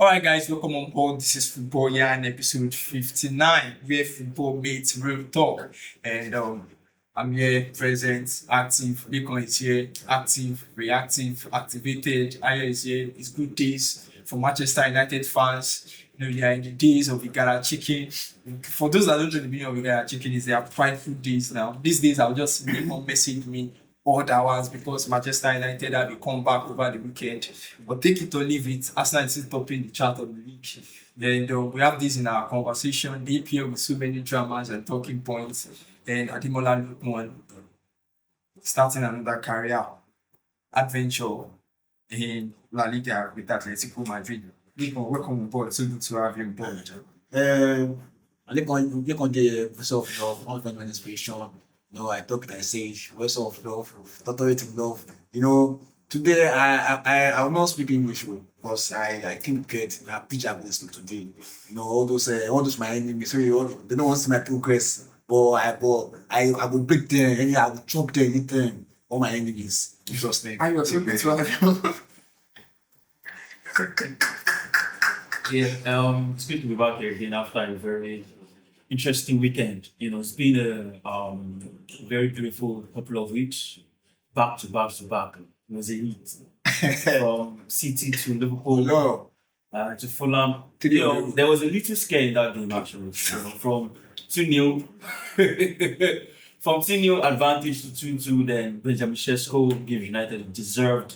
Alright guys, welcome on board. This is Football Yarn episode 59, where football meets real talk. And I'm here, present, active, Lookman is here, active, reactive, activated. Aya is here. It's good days for Manchester United fans. You know, they are in the days of Igala chicken. For those that don't know the meaning of Igala chicken, is they are prideful days now. These days I'll just message me all that was because Manchester United have a comeback over the weekend. But take it or leave it, Arsenal is still topping the chart of the league. And we have this in our conversation, the EPL with so many dramas and talking points. And Ademola Lookman starting another career adventure in La Liga with Atletico Madrid. Lookman, welcome on board. So good to have you on board. I think on the sort of ongoing inspiration. I talk like sage, words of love, tolerating love. Today I will not speak English because I think get a pitch I will speak today. All those my enemies, sorry, they don't want to see my progress. But I will break them, and I will chop them, eat them, all my enemies. In Jesus' name. I was good to have you. It's good to be back here again after a very interesting weekend. It's been a very beautiful couple of weeks, back to back. It was a hit from City to Liverpool to Fulham. There was a little scare in that game actually. From 2-0, from 2-0 advantage to 2-2, then Benjamin Sesko gives United a deserved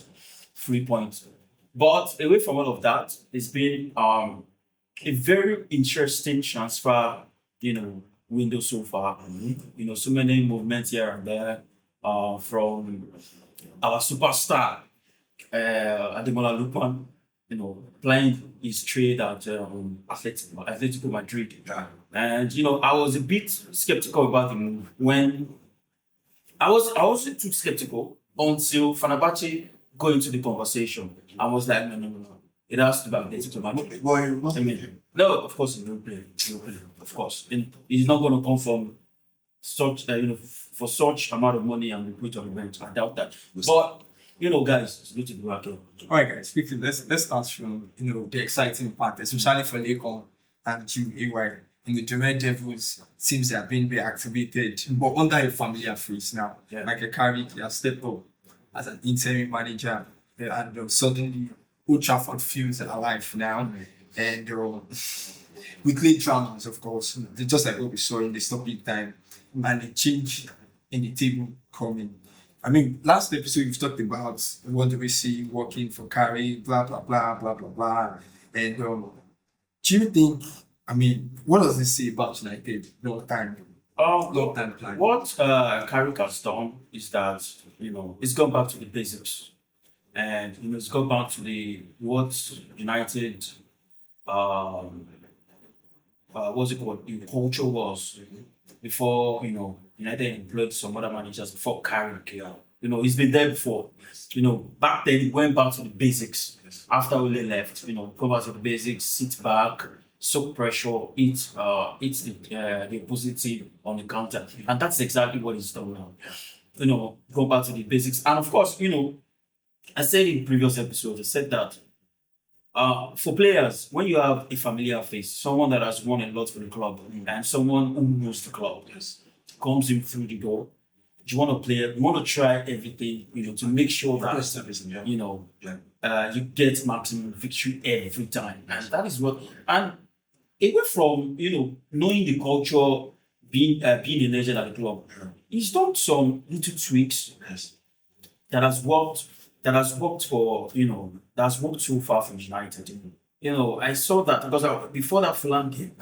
3 points. But away from all of that, it's been a very interesting transfer window so far. So many movements here and there from our superstar Ademola Lookman, playing his trade at Atletico Madrid. And I was a bit skeptical about the move when I wasn't too skeptical until Fenerbahce got into the conversation. I was like, no. It has to be Atletico Madrid. No, of course he will play. Of course. And he's not going to come from such, for such amount of money and we put on the bench. I doubt that. But, guys, it's good to be back here. All right, guys. Quickly, let's start from the exciting part, especially for Lekon and Jim AY. The Red Devils seems they have been very activated, but under a familiar face now. Yeah. Michael Carrick has stepped up as an interim manager, and suddenly Old Trafford feels alive now. And weekly dramas, of course, just like what we saw in the stopping time, and the change in the table coming. I mean, last episode you've talked about what do we see working for Carrick, blah blah blah blah blah blah. And do you think? I mean, what does this say about United long time plan? What Carrick has done is that it's gone back to the basics, and it's gone back to what United what's it called? The culture was before United employed some other managers before Carrick. He's been there before. Back then he went back to the basics. After Ole left, go back to the basics, sit back, soak pressure, eat the opposite team on the counter, and that's exactly what he's done now. Go back to the basics, and of course, I said in previous episodes, I said that for players, when you have a familiar face, someone that has won a lot for the club, and someone who knows the club, comes in through the door, you want to play, you want to try everything, to make sure that you get maximum victory every time, and that is what. And away from knowing the culture, being a legend at the club, he's done some little tweaks that has worked for that's worked so far from United. I saw that because before that Fulham game,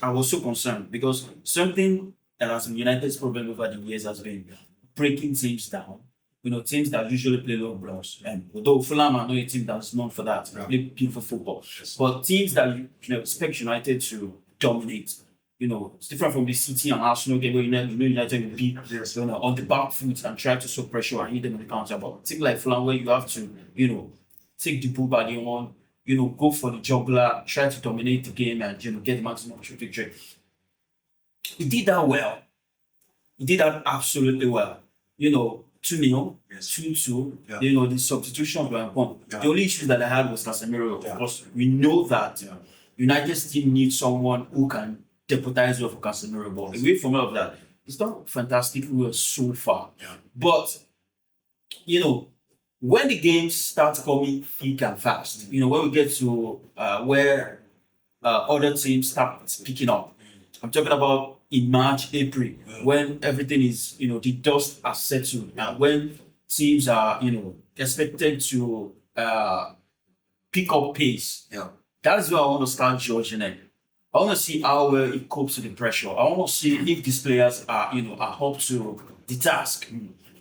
I was so concerned because something that has been United's problem over the years has been breaking teams down. Teams that usually play low blocks, and although Fulham are not a team that's known for that, they play beautiful football. But teams that expect United to dominate, it's different from the City and Arsenal game where United will be on the back foot and try to soak pressure and hit them on the counter. But team like Fulham where you have to, take the bull by the horn, go for the juggler, try to dominate the game and get the maximum victory. He did that well. He did that absolutely well. 2-0. 2-2. Yeah. You know, the substitutions were important. Yeah. The only issue that I had was Casemiro. Yeah. Because we know that United still need someone who can deputize well for Casemiro. But away from all of that, it's done fantastically well so far. Yeah. But, you know, when the games start coming thick and fast, you know, when we get to where other teams start picking up, I'm talking about in March, April, when everything is, you know, the dust has settled, and when teams are, you know, expected to pick up pace. Yeah. That's where I want to start judging it. I want to see how well it copes with the pressure. I want to see if these players are, you know, are up to the task.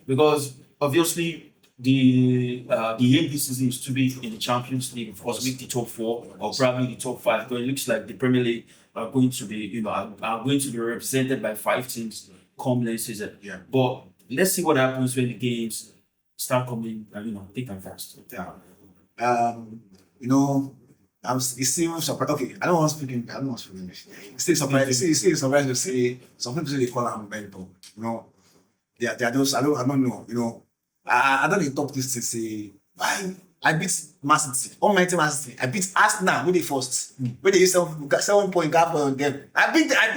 Because obviously the aim this season is to be in the Champions League, of course, make the top 4 or probably the top 5. Because it looks like the Premier League are going to be, you know, are going to be represented by 5 teams come next season. Yeah. But let's see what happens when the games start coming, you know, thick and fast. Yeah. You know, it's still surprised. Okay, I don't want to speak English. It's still surprised. It's still surprised to say some people say they call him mental. You know, they are those. I don't know. You know, I don't even talk this to say I beat Man City, almighty Man City. I beat Arsenal when they first. When they used 7 point gap on them. I beat them. I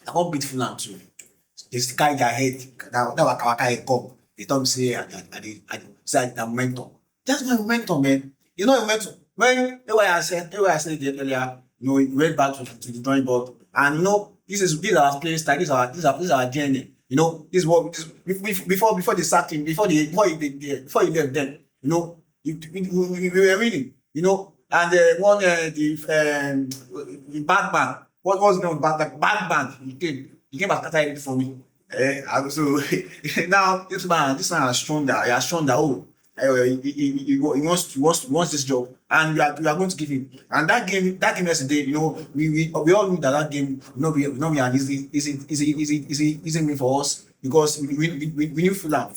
can't beat Fulham too. They carry their head. That Waka head come. They told me say I momentum. That's my momentum, man. You know momentum. When I said it earlier, you know, we went back to the drawing board, and you know, this is our playing style. This is our DNA. You know, this is what before they sacked him, before he left them. You know, we were winning. You know, and the bad man. What was the name of bad man? He came as Qatar for me. So now this man has shown that oh. He wants this job, and we are going to give him. And that game yesterday, you know, we all knew that game, you know, we an easy win for us, because we knew Fulham.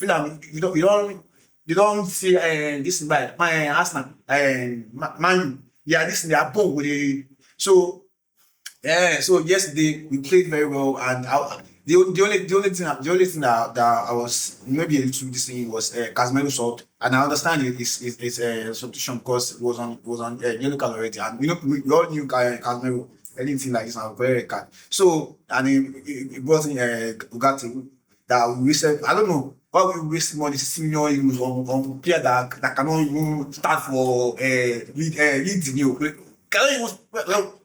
You don't see this by my Arsenal man. Yeah, this they are both with the so yesterday we played very well, and the only thing that I was maybe a little disappointed was Casemiro shot, and I understand his substitution because it was on yellow card already, and we all knew Casemiro anything like this a very red card. So and he brought in Ugarte that we said I don't know why we waste money 60 million on player that cannot even start for lead the new. You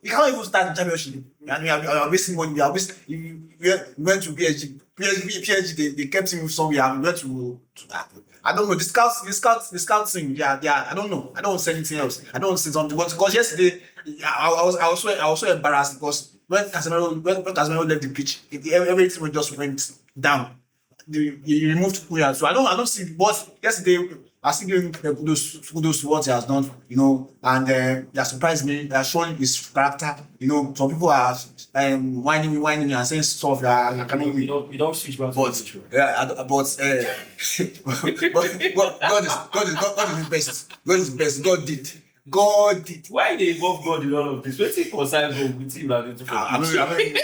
cannot even start the championship, and we are wasting money. We went to PSG. They kept him somewhere, and we went to that. I don't know. The scouts thing. Yeah. I don't know. I don't say anything else. I don't say something because yesterday I was so embarrassed because when Casemiro left the pitch, everything just went down. He removed Kuya, so I don't see. But yesterday I still giving kudos to what he has done, you know, and that surprised me. That showing his character, you know. Some people are whining me and saying stuff that I cannot. You don't switch back. But God is the best. God is the best. God did. Why they involve God in all of this? What's it concern God with him like this? God did.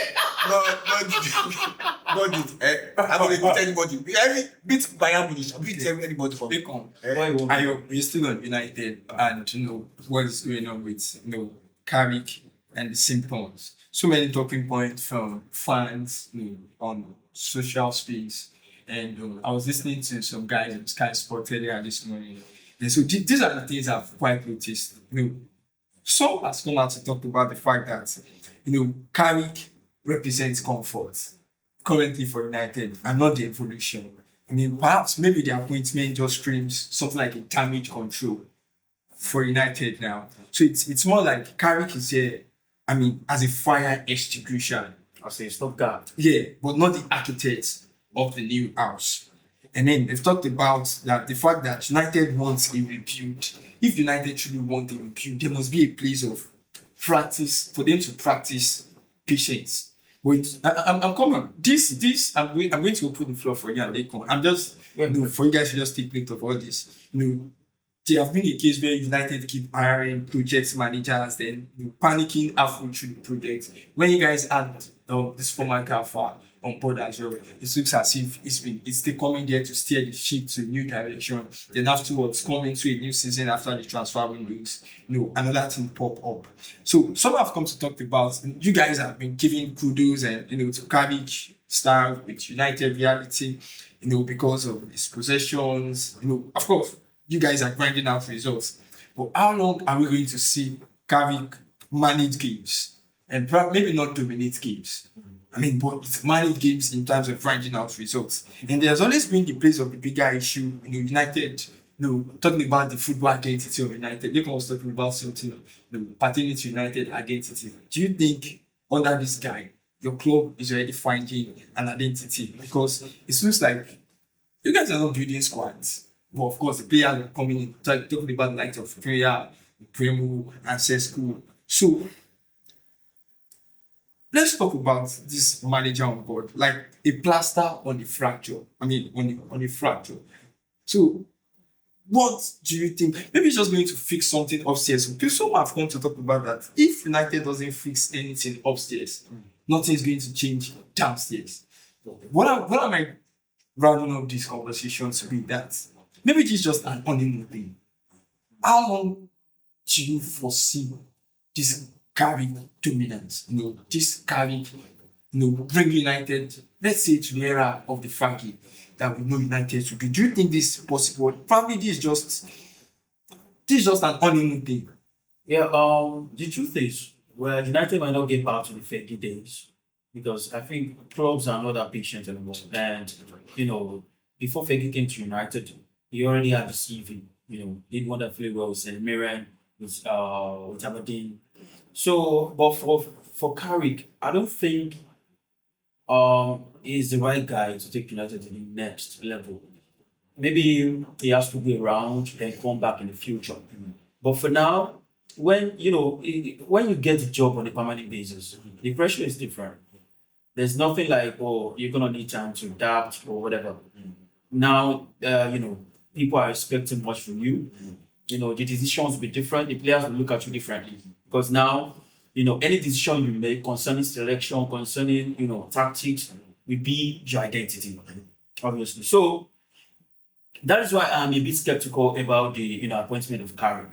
I'm going to beat anybody. Beat Bayern Munich. Beat anybody for me. We're still on United, and you know what is going on with Carrick and the symptoms. So many talking points from fans on social space, and I was listening to some guys on Sky Sport earlier this morning. And so these are the things I've quite noticed. Some has come out to talk about the fact that Carrick represents comfort currently for United and not the evolution. Perhaps maybe the appointment just screams something like a damage control for United now. So it's more like Carrick is here, as a fire extinguisher. I'll say stopgap. Yeah, but not the architect of the new house. And then they've talked about that the fact that United wants a rebuild. If United truly want a rebuild, there must be a place of practice for them to practice patience. Wait, I'm coming. This I'm going to open the floor for you and Lookman. I'm just for you guys to just take note of all this. There have been a case where United keep hiring project managers, then panicking halfway through the project. When you guys had this former Alpha, on board as well. It looks as if it's still coming there to steer the ship to a new direction. Then afterwards, coming to a new season after the transfer windows, another thing pop up. So some have come to talk about, you guys have been giving kudos and to Carrick style with United reality, because of his possessions. Of course, you guys are grinding out results. But how long are we going to see Carrick manage games? And maybe not dominate games. But manage games in terms of grinding out results. And there's always been the place of the bigger issue, United, talking about the football identity of United. They was talking about something, pertaining to United identity. Do you think under this guy, your club is already finding an identity? Because it looks like you guys are not building squads. But of course, the players are coming in, talking about the likes of Prayer, Primo, and Sesco. So, let's talk about this manager on board, like a plaster on the fracture. On the fracture. So, what do you think? Maybe it's just going to fix something upstairs. People have come to talk about that. If United doesn't fix anything upstairs, nothing is going to change downstairs. What am I rounding up these conversations with that? Maybe it's just an honeymoon thing. How long do you foresee this Carrick dominance? This Carrick, bring United, let's say, to the era of the Frankie that we know United to be. Do you think this is possible? Probably this is just an honeymoon thing. Yeah, the truth is, well, United might not get back to the 50 days because I think clubs are not that patient anymore. And, before Fergie came to United, he already had the CV, did wonderfully well with St. Mirren, with Aberdeen. So, but for Carrick, I don't think he's the right guy to take United to the next level. Maybe he has to be around and come back in the future. But for now, when you get a job on a permanent basis, the pressure is different. There's nothing like, you're gonna need time to adapt or whatever. Now, people are expecting much from you. The decisions will be different. The players will look at you differently because now, any decision you make concerning selection, concerning tactics, will be your identity, obviously. So that is why I'm a bit skeptical about the appointment of Carrick.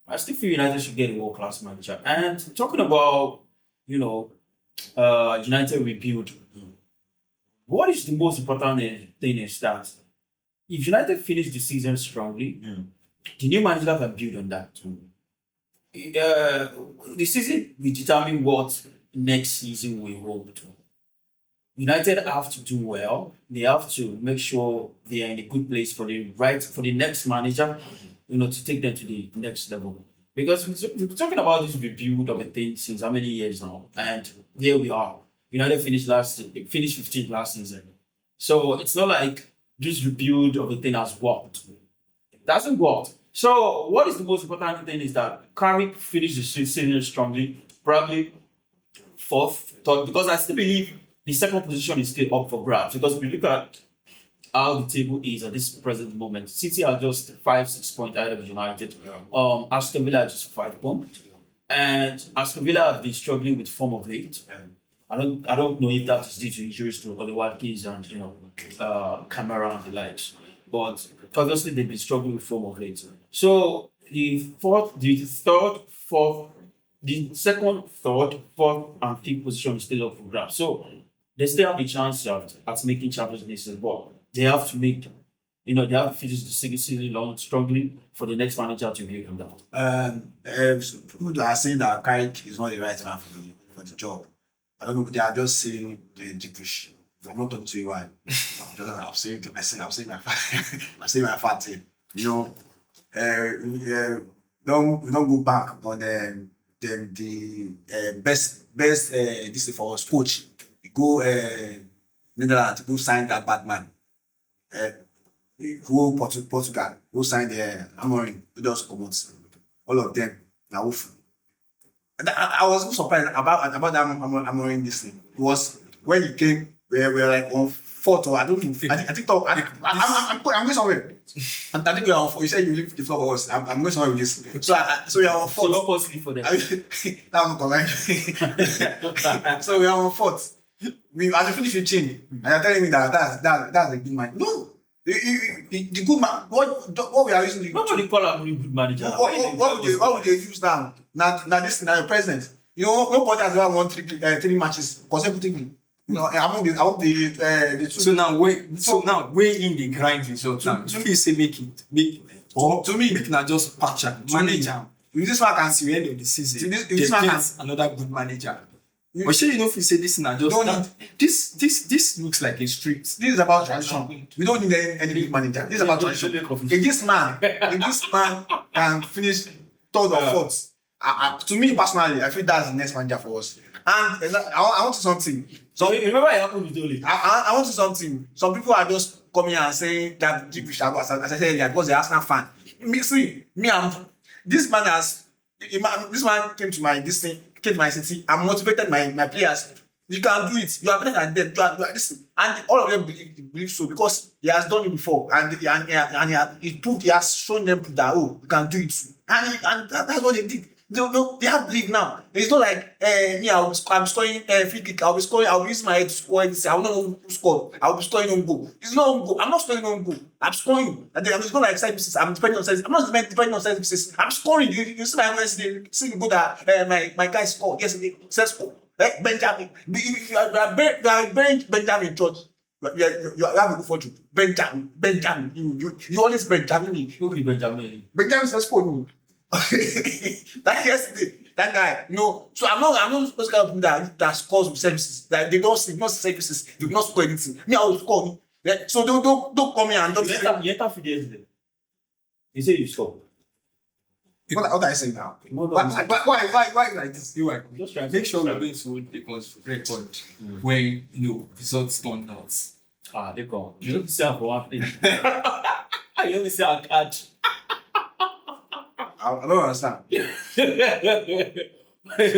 I still feel United should get a world-class manager. And talking about United rebuild, what is the most important thing is that if United finish the season strongly, the new manager can build on that. The season will determine what next season will hold. United have to do well. They have to make sure they are in a good place for the next manager, to take them to the next level. Because we've been talking about this rebuild of a thing since how many years now, and here we are. United finished 15th last season, so it's not like this rebuild of a thing has worked. It doesn't work. So what is the most important thing is that Carrick finished the season strongly, probably fourth, third, because I still believe the second position is still up for grabs. Because if you look at how the table is at this present moment, City are just 5-6 points ahead of United. Aston Villa are just 5 points, and Aston Villa have been struggling with form of late. I don't know if that is due to injuries to Oli Watkins and Camara and the likes, but obviously they've been struggling with form of late. So the second, third, fourth, and fifth position is still up for grabs. So they still have a chance at making Champions League as well. They have to make, they have to finish the second season long struggling for the next manager to be them down. People are saying that Carrick is not the right man for the job. I don't know, they are just saying the English. I'm not talking to you why. I'm saying my fat team. Don't go back on the best this for us coach. Go Netherlands, go sign that Batman. Go Portugal, go sign the Amorim, those commons. All of them are awful. I was so surprised about that Amorim this thing. It was when he came, we were like on fourth or I don't know. I think I'm going somewhere. I think we are on fourth. You said you leave the floor for us. I'm going somewhere with this. So we are on fourth. So not possible for them. That was correct. So we are on fourth. as we finish 15, and you're telling me that's a good man. No, the good man. What we are using. Nobody call him a good manager. What would they use now? Now this scenario present. You know, nobody has ever won three matches consecutively. You know, among the two. So now weigh in the grind result now. To me, say make to me make not just patcher manager. If this man can Until the end of the season, If they this man get another good manager. But sure, you know if you say this now just this looks like a street. This is about transition. We don't need any big manager. This is about transition. If this man can finish third or fourth, to me personally, I feel that's the next manager for us. And I want to something. So remember what happened with Ole? I want to something. Some people are just coming and saying that we should as I said earlier, because they're Arsenal fan. This man came to my city and motivated my players. You can do it. You are better than them. You are this, and all of them believe so because he has done it before, and he has shown them that you can do it, and that's what they did. They have belief now. It's not like I'm scoring free kick. I'll be using my head to score this. I will not know who scored. I'll be scoring on goal. It's not on goal. I'm not scoring on goal. I'm scoring. And then I'm just going like side pieces. I'm depending on side. I'm not depending on side pieces. I'm scoring. You see my yesterday. See the goal that my guy scored yesterday. Says score. Benjamin. You are Benjamin Church. You have a good fortune. Benjamin. You always Benjamin. Who be Benjamin? Benjamin says score. That yesterday, that guy, so I'm not supposed to kind of people that scores with services. That they don't services, they do not score anything. Me, I will score. So don't come here and don't say. You enter 50 yesterday. You say you score. What are you saying now? Why like this? Just try. Make sure we're going to record when results turn out. They go. You don't say for one thing. You only say a catch. I don't understand. You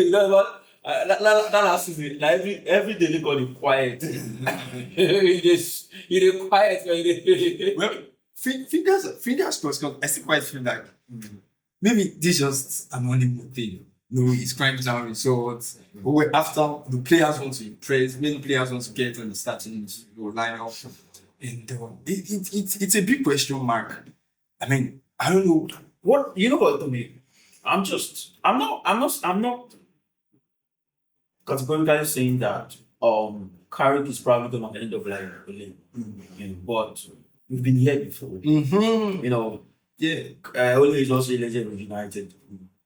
know what? That last season, like every day they got it quiet. You quiet. Well, fingers crossed. I still quite feel like maybe this is just an honeymoon thing. It's crime down results. But after the players want to impress, many players want to get on the starting lineup, and it's a big question mark. I mean, I don't know. What you know what to me? I'm not categorically saying that Carrick is probably gonna end up like Ole. But we've been here before. Ole is also a legend of United.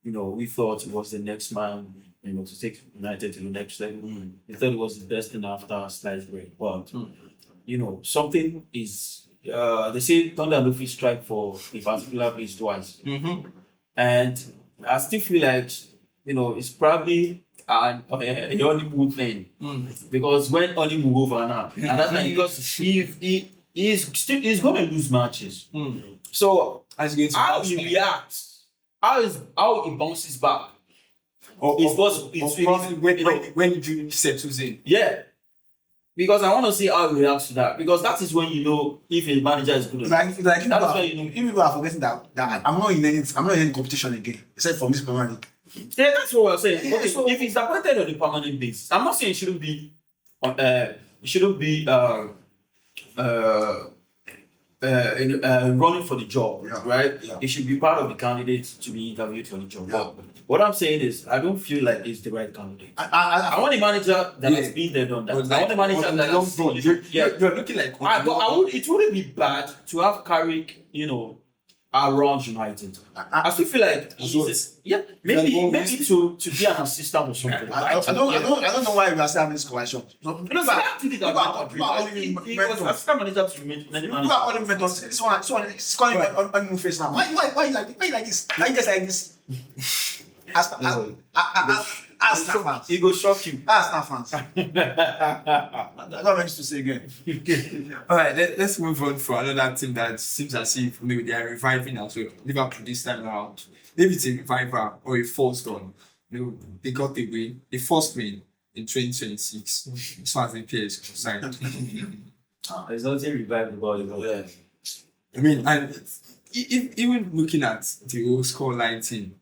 We thought he was the next man, to take United to the next level. We thought he was the best thing after sliced bread. But something is they say thunder and lightning strike for a particular place twice. And I still feel like it's probably a honeymoon thing. Because when honeymoon over now, and that's like because he's gonna lose matches. So how he reacts, how he bounces back. When June settles in. Yeah. Because I want to see how he reacts to that. Because that is when you know if a manager is good or not. If people are forgetting that I'm not in any competition again, except for this Premier League. Yeah, that's what we're saying. Okay, so if he's appointed on a permanent basis, I'm not saying it shouldn't be running for the job, right? Yeah. It should be part of the candidates to be interviewed for the job. Yeah. But what I'm saying is, I don't feel like he's the right candidate. I want a manager that has been there, done that. I want a manager that has You're looking like. it wouldn't be bad to have Carrick, around United. I still feel like maybe to be an assistant or something. I don't know why we are still having this question. He was assistant manager to manager. People are calling me this one is calling me on my face now. Why you like this? Why you just like this? Ask fans. He go shock you. Ask fans. I don't know to say again. All right, let's move on for another team that seems as if maybe they are reviving as well. Liverpool this time around. Maybe it's a revival or a false one. They got the win, the first win in 2026. As far as the players concerned. There's nothing revivable about it. I mean, and even looking at the whole scoreline team,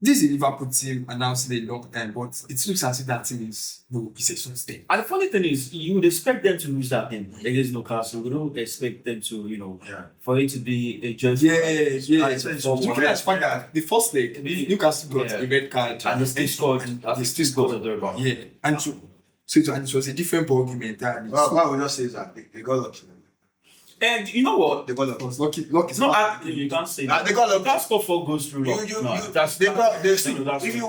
This is a Liverpool team announced in a long time, but it looks as if that team is no, it's a sustained. And the funny thing is, you would expect them to lose that game against Newcastle. We don't expect them to, for it to be a jersey. Yeah. Looking at the fact that the first leg, Newcastle got a red card, And they still scored. They still scored. Yeah, and so it was a different ball game entirely. Well, what I would just say is that they got lucky. And you know what? They got It lucky. was lucky. It's not active. You can't say that. They got lucky. You can't score 4 goals through luck. If you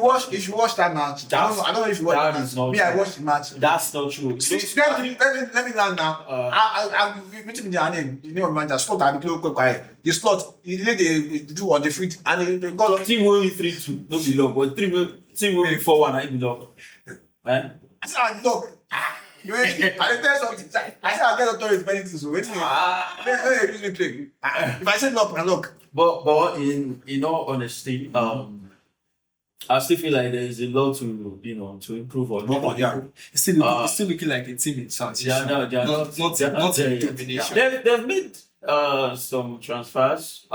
watch that match, I don't know if you watch that is not me, I true. watched the match. That's not true. Let me land now. I'm meeting the name. You know, man, just slot and the quiet. The slot, they do on the feet, and they got lucky. Team will win 3-2. No be luck, but team will win 4-1. I be luck. Man. I said, look. I tell something. I said I get authority penalty, so wait. If I say look, and look. But in all honesty, I still feel like there is a lot to improve on. Yeah. It's still looking like a team in transition. Not in domination. They've made some transfers.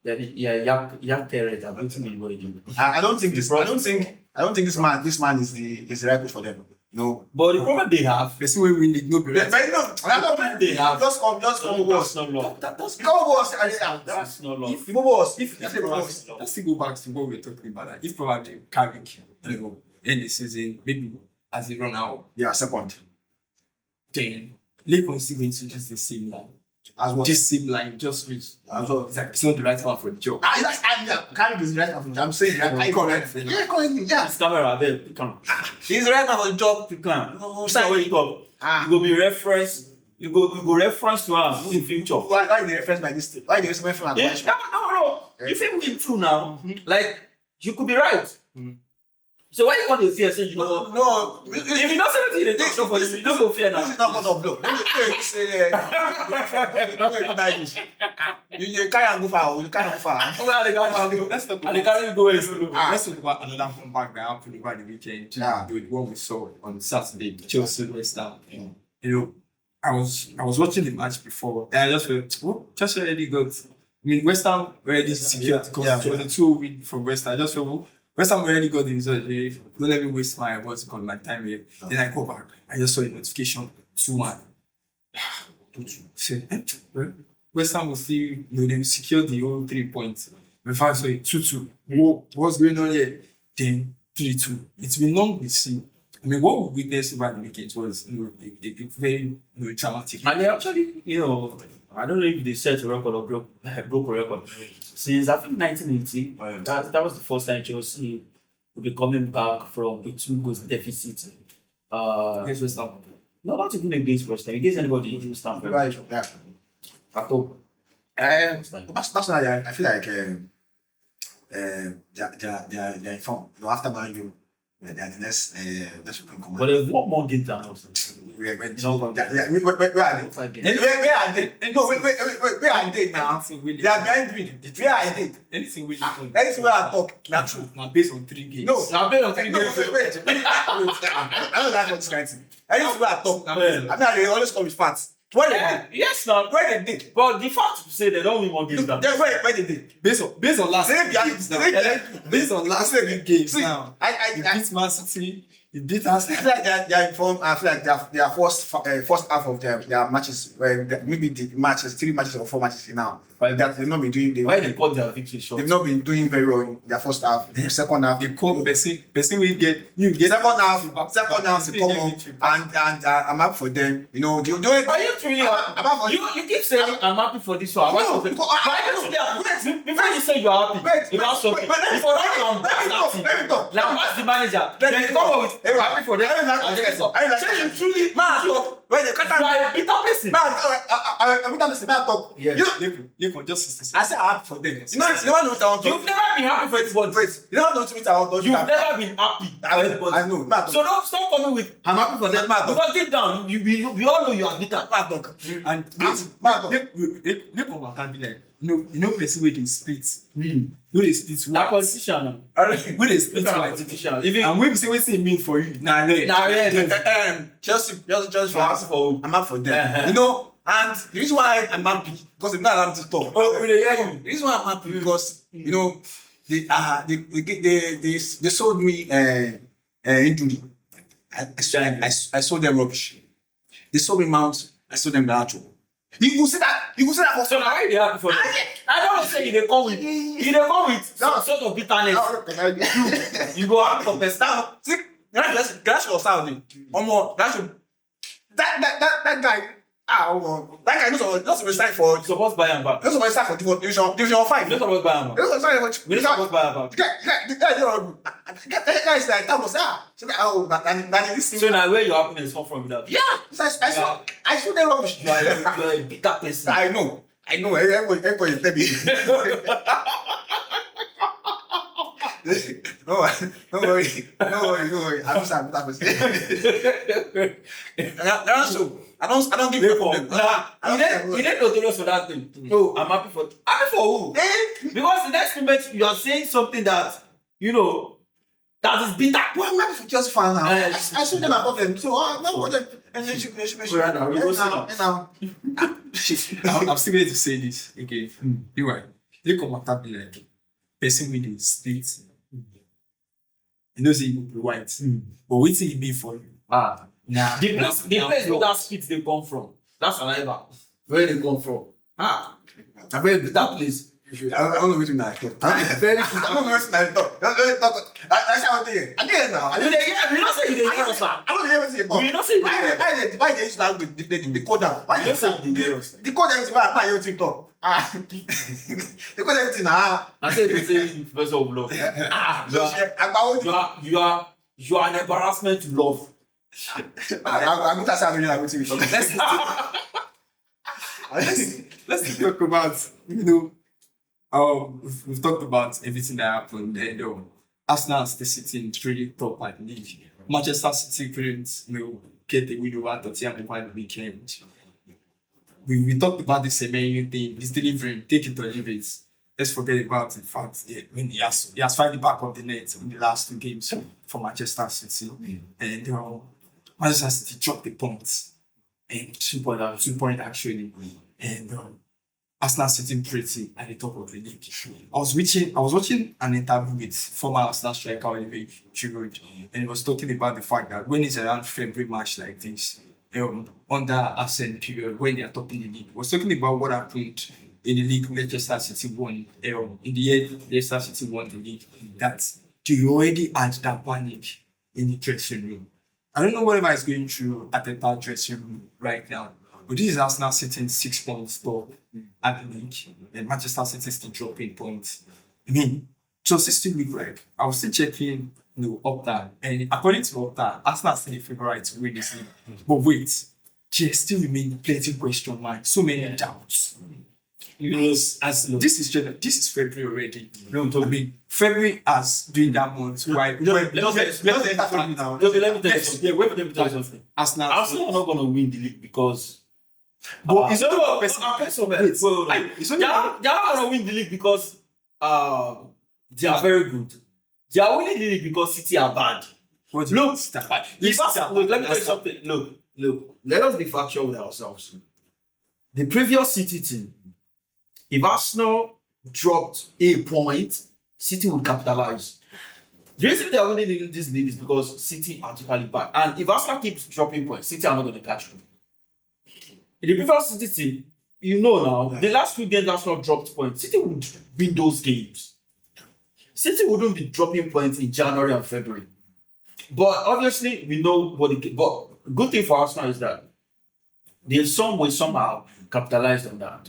Young Carrick. I don't think this man is the right coach for them. No. But the problem they have. The same way we need no be right. But no, I don't think they have. Just come That's not law. That's That's not law. Let's still go back to what we were talking about. If probably Carrick, end the season, maybe as a run out, Yeah, second. then Liverpool is still going to just the same line. As well. Just same line, just which As well. it's not the right one for the job. Carrick is the right man. I'm saying that. Correct. Yeah, correct. Yeah. This camera there, come. He's the right man for the job. You can. No, Start where you go. You go be reference. You go reference to us in the future. Why the reference by this thing? Why the reference by Yeah, this? no. You think we true now? Like you could be right. So why you want to fear? Say you go. No. If you don't say anything, they don't show for you. You don't go fear This now. is not God of blow. You can't go far. You can't go far. Let's talk And they carry you go let's talk about another comeback that happened over the weekend. Yeah. The one we saw on Saturday, Chelsea West Ham. I was watching the match before, and I just felt, Chelsea already got. I mean, West Ham already secured because it was a 2 win from West Ham. I just felt, West Ham already got the result. Don't let me waste my my time here. Then I go back. I just saw a notification 2-1. West Ham will still, they secured the whole 3 points. Before I saw it 2-2. What's going on here? Then 3-2. It's been long we see. I mean, what we witnessed over the weekend was a very dramatic. And they actually, I don't know if they set a record or broke a record. Since I think 1980, that was the first time Chelsea will be coming back from a 2 goals deficit. Against West Ham. No, not even against West Ham, against anybody in Stamford Bridge. Yeah. At all. That's why I feel like they're informed. After Man U, they're the next But there's one more game than us. Where are they? Where are they? No, where are they now? They are behind me. Where are they? Anything we Anything where I talk, not true. now based on 3 games. No, Now, based on 3 games. wait. I don't like what this kind of thing. Anything where I talk, I mean, they always come with facts. Where they did? Yes, now. Where they did? But the fact to say they don't win more games than us. Where they did? Based on last Say week behind- games now. say- Based on last week games See, now. You I beat Man City. You beat I Arsenal. feel like they are informed. I feel like their first half of their matches, maybe the matches, 3 matches or 4 matches now, that they've not been doing. Why they cut their victory short? They've not been doing very well in their first half. The second half, They come person we get second half, they come up and I'm up for them. Are you truly? You keep saying I'm happy for this one. No, Before you say you're happy, Wait, about something. Before let me talk. Like what's the manager? Let Then me come talk. up with happy for them. Say you truly Wait, they can't. you are a bitter person. I'm talk. Yes. Look, just I said I'm happy for them. You know what I want to You've never been happy for anybody. Wait, you know what I want to You've never been happy for anybody. I know. So don't stop coming with I'm happy for them. Because deep down, we all know you are bitter. and look can be like person wey dey split. No dey split That white. politician. Wey dey split white. Politician. And when we say wetin e mean for you na red. Chelsea happy for who? I'm happy for them. You know, and the reason why I'm happy because they've not allowed me to talk. Oh, we dey hear you. The reason why I'm happy because they sold me injury. I sold them rubbish. They sold me Mount. I sold them the actual. You go see that. For So now why you happy for that? I don't say they come with some sort of bitterness. You go out for best now. See, that's your sound. That guy. That guy not resign for. You supposed to buy him back. Not supposed to sign for division 5. You supposed to buy him back. Not supposed to We supposed to buy him back. That guy is like that was that is So now where your happiness come from with that? yeah. I saw them rubbish. You are a bitter person. I know. Everybody tell me. Don't worry. I'm just a bitter person. I don't give you You didn't notorious for that thing. No, I'm happy for who? Because the next moment you are saying something that that is bitter. Well, I'm happy for Chelsea fan now. I saw them above them, so no them. And then I'm still going to say this again. You are. Look at my tablet like person with the split. You know, say you be white. But wait till you be for you. Nah. The place no. where that spit they come from. That's an island. Where they come from. I mean that place. I don't know which one I thought. I don't know which one I thought. That's how I think. I did now. We not say you the heroes, sir. I don't hear what you say. We not say you Why they used to have the code down? Why don't say you the heroes. the code everything? Why you TikTok? The code everything. I said you say professor of love. You are an embarrassment to love. I'm just saying like what you talk. Let's talk about we've talked about everything that happened and Arsenal is sitting really top at the league. Manchester City couldn't get the win over Tottenham over the weekend. We talked about the Semenyo thing. He's delivering, take it or leave it. Let's forget about the fact when he has found the back of the net in the last 2 games for Manchester City. And Manchester City dropped the points. And 2 point actually. And Arsenal sitting pretty at the top of the league. I was watching an interview with former Arsenal striker Olivier Giroud, and he was talking about the fact that when it's around February, March like this, under Arsene period, when they are topping the league, he was talking about what happened in the league Manchester City won. In the year Manchester City won the league, that you already had that panic in the dressing room. I don't know whatever is going through at the dressing room right now. But this is Arsenal sitting 6 points top at the league, and Manchester City still dropping points. I mean, Chelsea still look like I was still checking Opta, and according to Opta, Arsenal still the favourite to win this league. But wait, there still remain plenty question marks, so many doubts. This is February already. I mean, February has been that month. Why? Let me tell you something. Arsenal are not going to win the league because. But it's they're not going to win the league because they are very good. They are winning the league because City are bad. Look, let me tell you something. Look, let us be factual with ourselves. The previous City team, if Arsenal dropped a point, City would capitalize. The reason they are winning this league is because City are totally bad. And if Arsenal keeps dropping points, City are not going to catch them. In the previous City team, the last 2 games Arsenal dropped points, City would win those games. City wouldn't be dropping points in January and February. But obviously, we know what but good thing for Arsenal is that they somehow capitalized on that.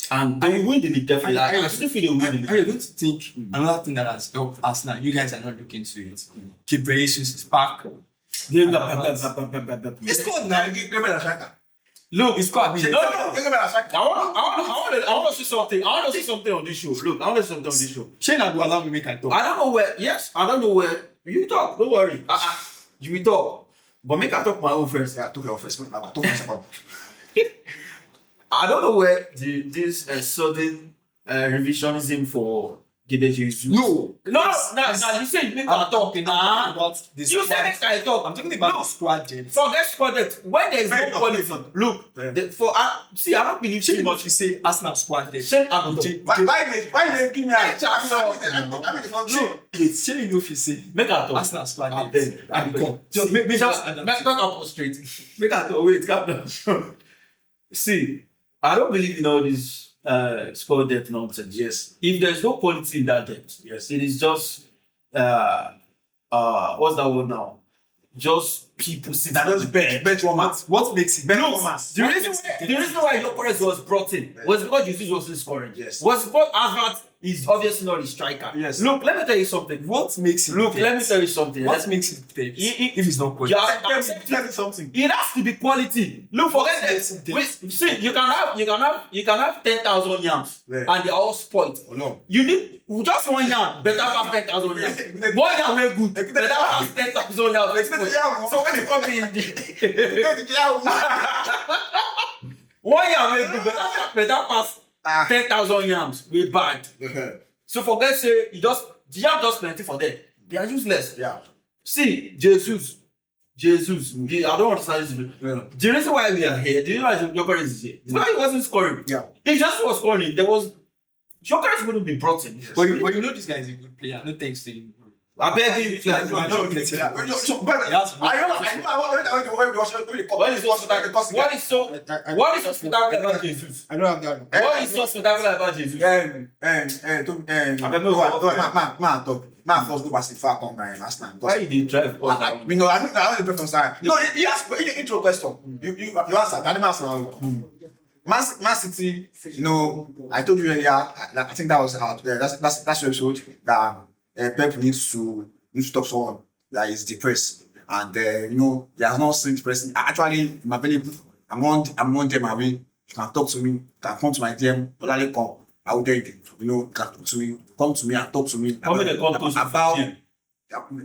And they will win the league definitely. I still feel they will win the league. I don't think another thing that has helped Arsenal, you guys are not looking to it. Gabriel Jesus is back. It's good now. Look, It's got to be. I want to see something. I want to see something on this show. Look, I want to see something on this show. Shane will allow me make a talk. I don't know where. Yes, I don't know where. You talk. Don't worry. You will talk. But make I talk my own first. Yeah, I took your first. I don't know where this sudden revisionism for Gabriel Jesus. No. No, you said make I'm our talk. talking about this. You said make I talk. I'm talking about the squad, James. Forget squad depth. When there is no quality, look. See, I don't believe Shey too much much. you say Arsenal squad there. Shey I go talk. Why they give me a chance? Shey you know if you say Make I talk. Arsenal squad I there. beg. I become. Just make Just just make talk up straight. Make I talk. Wait, calm down. See, I don't believe in all this squad depth nonsense. Yes. If there's no quality in that depth, Yes. it is just what's that word now? Just people sitting. That just bench warmers. what makes it Bench no, warmers. The reason why Lookman was brought in was because Jesus wasn't scoring. Yes. Was because Hazard is obviously not a striker. Yes. Look, let me tell you something. what makes it Look, depth? let me tell you something. What makes it depth if it's not quality? Tell me something. It has to be quality. Look, forget makes it that. depth? See, you can have 10,000 yams Yeah. and they're all spoiled. Oh no. You need just one yam, better have 10,000 yams. One yam very good, better have 10,000 yams. So when you come in, one yam very good, better pass 10,000 yams. We bad. So forget say the yam just plenty for them. They are useless. Yeah. See, Jesus. I don't understand this. Yeah. The reason why we are here, the reason why Jokeris is here, it's why he wasn't scoring. Yeah. If just was scoring, there was Jokeris wouldn't be brought in. But you know this guy is a good player. No thanks to him. I beg you, I don't get it. what is so spectacular about Jesus? I don't have that. What is so spectacular about Jesus? Man, first go past the far come by last time. Why you did drive all that? You know, I don't the person side. No, he asked intro question. You answered. I didn't answer. Man City, you know, I told you earlier. I think that was out there. That's your episode that Pep needs to talk to someone that is depressed, and you know, he has not seen depressing. Actually, I'm available. I'm on them away. You can talk to me. You can come to my DM. Totally come. I will tell you. You know, you can talk to me. Come to me and talk to me. How many contours about? you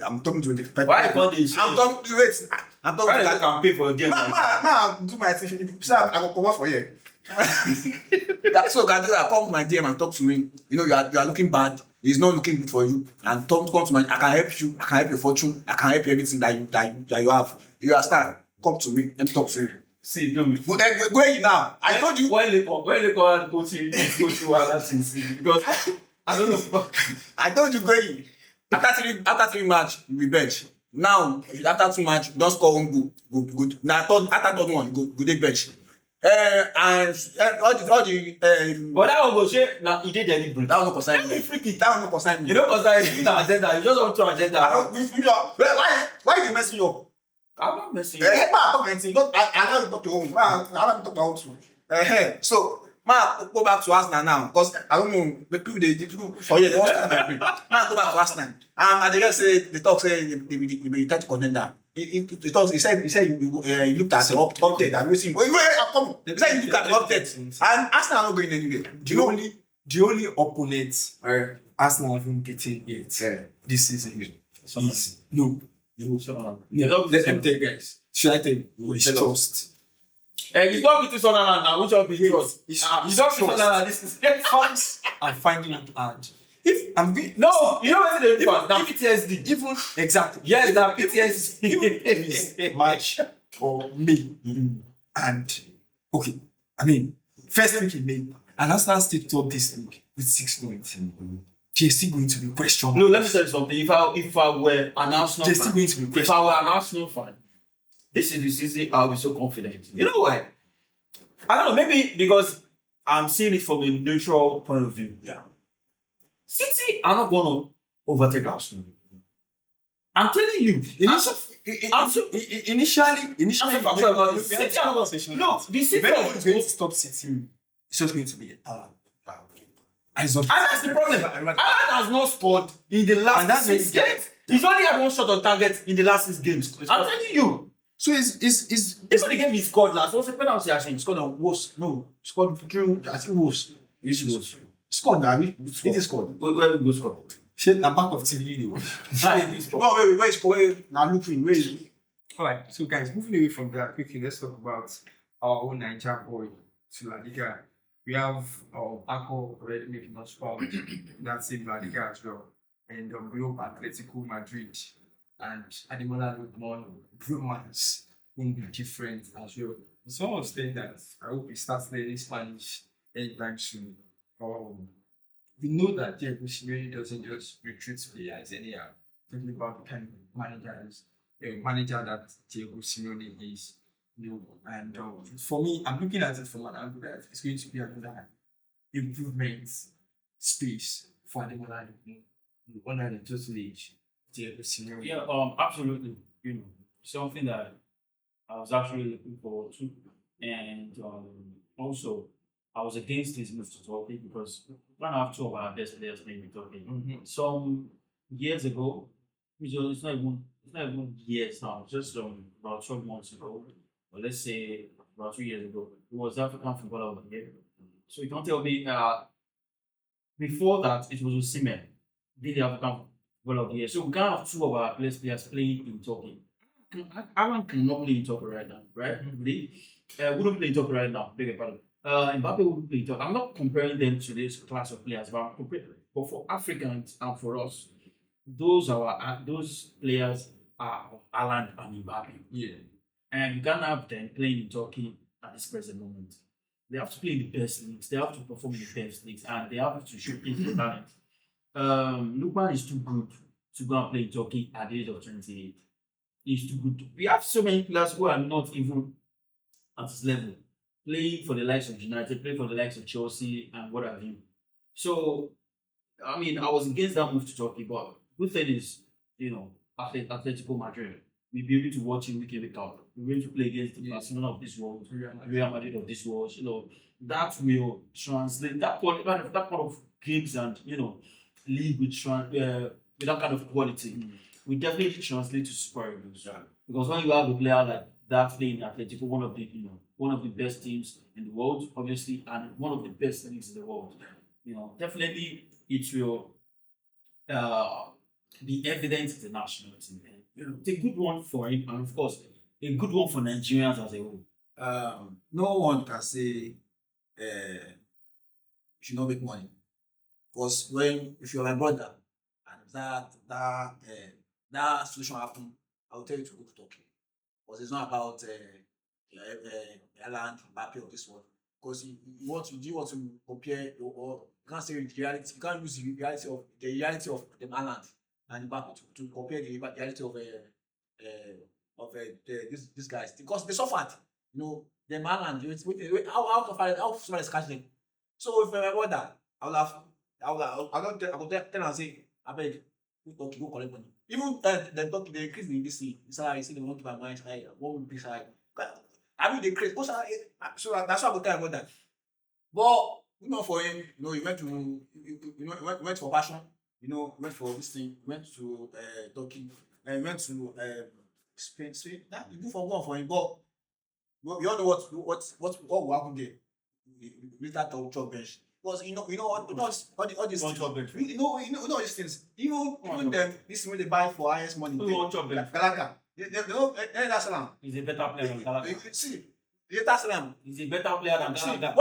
I'm talking to the Pep. Why you call this? I'm talking to wait. I'm talking Why to you can pay for a game? Man, do my thing. I will come out for you. That's what God come to my DM and talk to me. You know, you are looking bad. He's not looking good for you. And come to my. I can help you. I can help your fortune. I can help you everything that you have. You understand? Come to me and talk to me. See, do me. But where you now? I told you. When they go and go to other things because I don't know. I told you going. After three match, you will bench. Now, after 2 match, don't score one goal. Good. Now, after third one, go take bench. And all the But that one go share. Now he did deliberate. that was not concern me. Free kick, that was not concern me. You know, because it's an agenda. You just want to agenda. Why you messing up? I'm not messing. Man, talk anything. I don't talk to home. Man, I don't talk about you. So, man, go back to Arsenal now. Because I don't know, the people for you, they want to come. Man, go back to Arsenal. And the guy say, the talk say, they try to condemn that. He said he looked at the update and we see. Wait, come. He said he looked at the update. And Arsenal are not going anywhere. The only opponent Arsenal haven't beaten yet this season is no. Let them tell you guys. Should I tell you? It's trust. He's not beating Sunderland now. Which one be yours? He's He's not beating Sunderland. This is Fans are finding it hard. If I'm being no. You know what the difference? Now PTSD. even exactly Yes, now PTSD. even March or May and okay, I mean first week in May and Arsenal still top this league with 6 points. They're still going to be questioned. No, let me tell you something. If I were an Arsenal They're still fan, going to be if I were an Arsenal fan, this is the season I'll be so confident. You know why? I don't know. Maybe because I'm seeing it from a neutral point of view. Yeah. City are not going to overtake Arsenal. I'm telling you. Initially, City are not going to. Look, the City when it's going to stop City, it's just going to be and that's the problem. Alan has not scored in the last 6 games. He's only had 1 shot on target in the last 6 games. I'm telling you. So it's Even the game he scored last, what's the penalty actually? He scored on Wolves. No, he scored through, I think Wolves. Scored now. He scored. Where we go score? shit na back of TV. Wait, now looking, where is it? Alright, so guys, moving away from that quickly, let's talk about our own Niger boy to La Liga. We have Paco already making us proud. That's in La Liga as well. And we hope Atletico Madrid and Ademola Lookman bromance won't be different as well. So I was saying that I hope he starts learning Spanish anytime soon. We know that Diego Simeone doesn't just recruit players anyhow. Talking about the kind of manager that Diego Simeone is. And for me, I'm looking at it from an angle that it's going to be another improvement space for Ademola under the total age. Diego Simeone. Yeah, absolutely. Something that I was actually looking forward to, and also I was against his move to Turkey because one have two of our best players playing in Turkey. Some years ago, it's not even years now, just about 12 months ago, or let's say about 2 years ago, it was African Footballer of the Year. So you can't tell me before that it was Osimhen, the African Footballer of the Year. So we can't have two of our best players playing in Turkey. Alan cannot play in Turkey right now, right? Wouldn't play in Turkey right now. Beg your pardon. Mbappe wouldn't play in Turkey. I'm not comparing them to this class of players, but for Africans and for us, those players are Alan and Mbappe. Yeah. And you can't have them playing in Turkey at this present moment. They have to play in the best leagues. They have to perform in the best leagues, and they have to showcase their talent. Lookman is too good to go and play in Turkey at the age of 28. He's too good. We have so many players who are not even at his level, playing for the likes of United, playing for the likes of Chelsea, and what have you. So, I mean, I was against that move to Turkey, but good thing is, Atletico Madrid. We'll be able to watch him week in, week out. We're going to play against the Barcelona of this world, Real Madrid of this world. That will translate that kind of games and league with that kind of quality. We definitely translate to Super Eagles. Yeah. Because when you have a player like that playing Atletico, one of the best teams in the world, obviously, and one of the best leagues in the world, definitely it will be evident in the national team. It's a good one for him, and of course, a good one for Nigerians as a whole. No one can say you should not make money. Because if you're my brother and that situation happened, I will tell you to go to Turkey. Because it's not about Ireland, Mbappe, or this one. Because you want to compare or you can't say the reality. You can't use the reality of the Ireland and Mbappe to compare the reality of these guys because they suffered. The Ireland. How someone is catching them. So if my brother, I will tell and say, I beg, go collect money. Even the talk they increase in this thing. Salary, say they want to buy my salary. What would be salary? I mean, they increase. So that's why I go tell about that. But for him, he went to he went for passion. He went for this thing. He went to Turkey. And he went to Spain. That you go for one for him. But you all know what will happen there with that top bench. Because all these things. All these things. Even them, this is when they buy for highest money. Galaka. They don't that's Salam. He's a better player than Gallagher. See, that's Salam. He's a better player than See, Gallagher.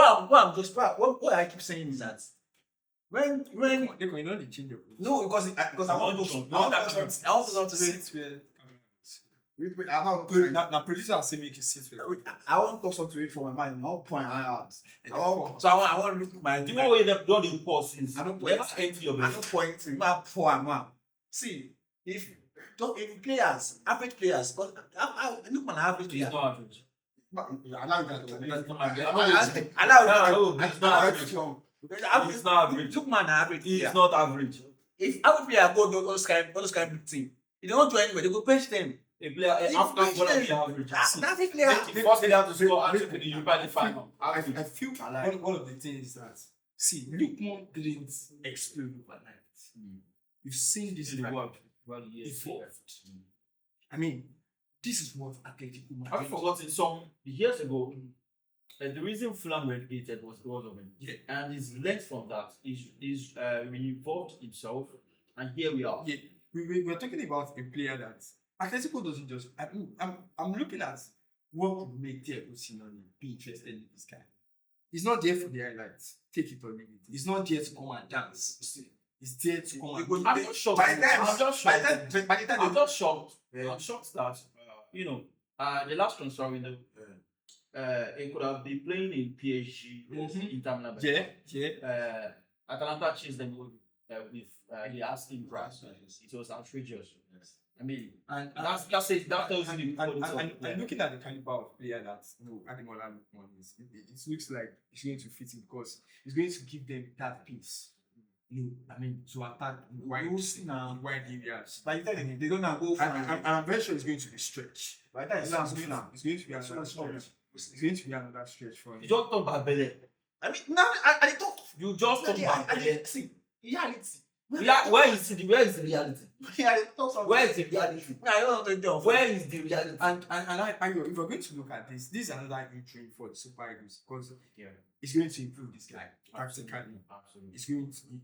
what I keep saying is that when they change the rules. no because I want to say Now producer say make you sit with. I want to talk something to it from my mind. I want point out. So I want to look at my. You know where they've done the report since? I don't Never point. enter your I brain. don't point to my poor man. See, if players, average players, because I look at average He's players. not average. That's not my He's not average. He's not average. Look man average. He's not average. If average player go to those kind of big team, if they don't do anywhere, they go bench them. A player, African footballer be average. Average player. The first player to score and in the Europa League final. I feel one of the things is that Lookman didn't explode overnight. You've seen this in the world evolved. I mean, this is what Atletico Madrid. I've forgotten some years ago. The reason Fulham relegated was because of him. Yeah. And he's learned from that. He's involved himself, and here we are. Yeah, we're talking about a player that Atletico doesn't just. I'm looking at what would make Diego Simeone be interested in this guy. He's not there for the highlights. Take it or leave it. He's not there to come and dance. He's there to come and. I'm not shocked. By the time- I'm just by shocked. the time I'm just shocked. Yeah. I'm shocked that the last transfer window, he could have been playing in PSG in Milan. Yeah. Atalanta chased them with the asking price. It was outrageous. I mean, And that tells you the quality of and player. looking at the caliber of player that Ademola Lookman is, it looks like it's going to fit him because it's going to give them that peace. I mean, to attack wide areas. By the time they don't now go for And I'm very sure it's going to be stretch. by the time it's going now. It's going to be another stretch. It's going to be another stretch for him. You just talk about Bele. I mean, now I talk. You just talk about Bele. See, reality. Where is the reality? Yeah, I talk from. Where is the reality? I don't know the Where is the reality? And if we're going to look at this is another entry for the Super Eagles because Yeah. it's going to improve this guy practically. Absolutely.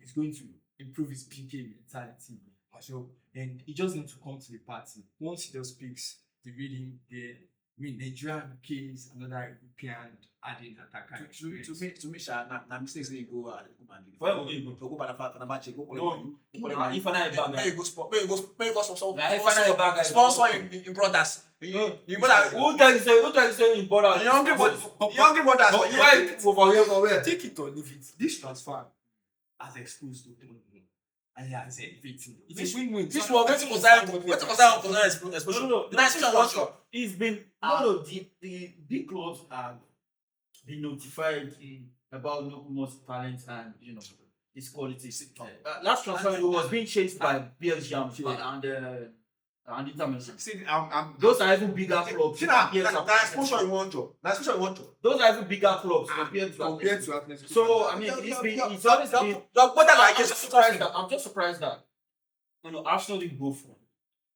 It's going to improve his PK mentality as well. And he just needs to come to the party. Once he just speaks the reading there, I mean Nigerian PK is another European adding attacker. To me, sha na mistakes wey you go Where will you go back for the match go No, if I know May you go sport. May you go sponsor. Like, if I know about guys- Sponsor in brothers. You brother. Who tell you say in border? The younger brothers. But you are for here for where? Take it or leave it. This transfer has exposed to and he has everything. It is win-win. This one going to concern exposure. No. That's what I want to. It's been the big clubs have been notified about Lookman's talent and his qualities. Last transfer was being chased by Belgium and Inter Milan. See, I'm. Those are even bigger clubs. See now, that's sponsor you want to. That's sponsor you want to. Those are even bigger clubs compared to Atletico. So I mean, it's always been. I'm just surprised that Arsenal didn't go for it.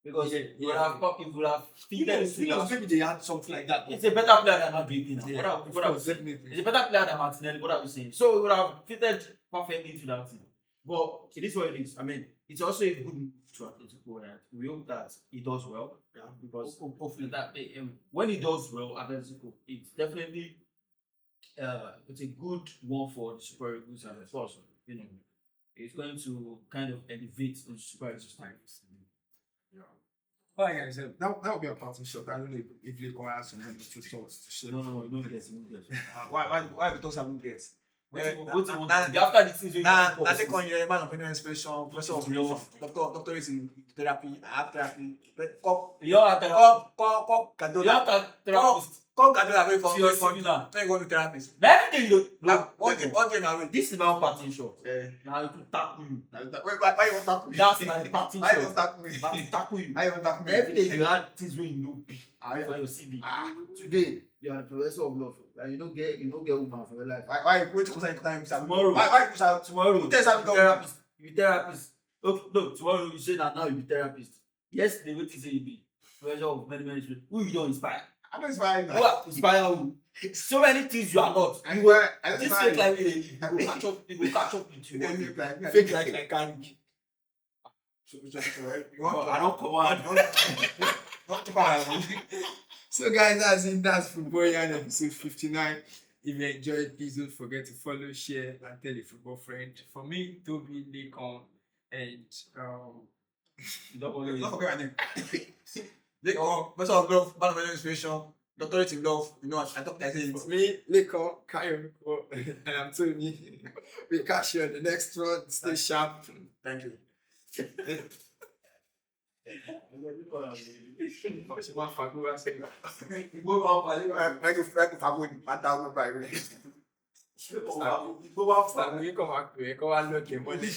Because it would have Maybe they had something like that. It's a better player than Madueke now. Yeah, What are we saying? definitely. It's a better player than Martinelli. What are we saying? So it would have fitted perfectly into that team. But it is what it is. I mean, it's also a good move to Atletico. Right? We hope that he does well. Yeah, because hopefully that when he does well, Atletico, it's definitely it's a good one for the Super Eagles and also it's going to kind of elevate the Super Eagles times. All right, guys, that will be a parting shot. I don't know if you can ask some two thoughts to share. No, don't get it. Why we don't have get? After the season, Nah, I think on your man of inspiration, professor of law, doctor is in therapy, I have therapy. you have to therapist. Come Kadola away from See your from seminar. when you go to therapist. Everything you One game away. this is my own parting shot. Now you can tackle you. Why you want to tackle me? That's my parting Why you want shot. to tackle me? Now you tackle you. Why you want to tackle me? Every day you had things when you know big. For your CV. Today you are the professor of law. And you don't get woman for your life. Why you wait to say time? Tomorrow. Why you say Tomorrow. Who tells you to go? therapist. You be therapist. Look, tomorrow you say that now you be therapist. Yesterday what you say you be professor of management. Who you don't inspire? I don't inspire Who are inspire who? So many things you are not. I You don't this inspire fake like you will catch up. You will catch up with you. Fake like Carrick. I don't command. So guys, that's Football Yarn episode 59. If you enjoyed, please don't forget to follow, share, and tell a football friend. For me, Toby, Lincoln, and Don't forget my name. Professor of love, man of inspiration, doctorate in love. You know what? I talk like it's this. me, Lincoln, Kayo, and I'm Tony. We catch you on the next one. Stay sharp. Thank you. Michael Carrick, my dog, my Go back to come back to it. Go and look at money.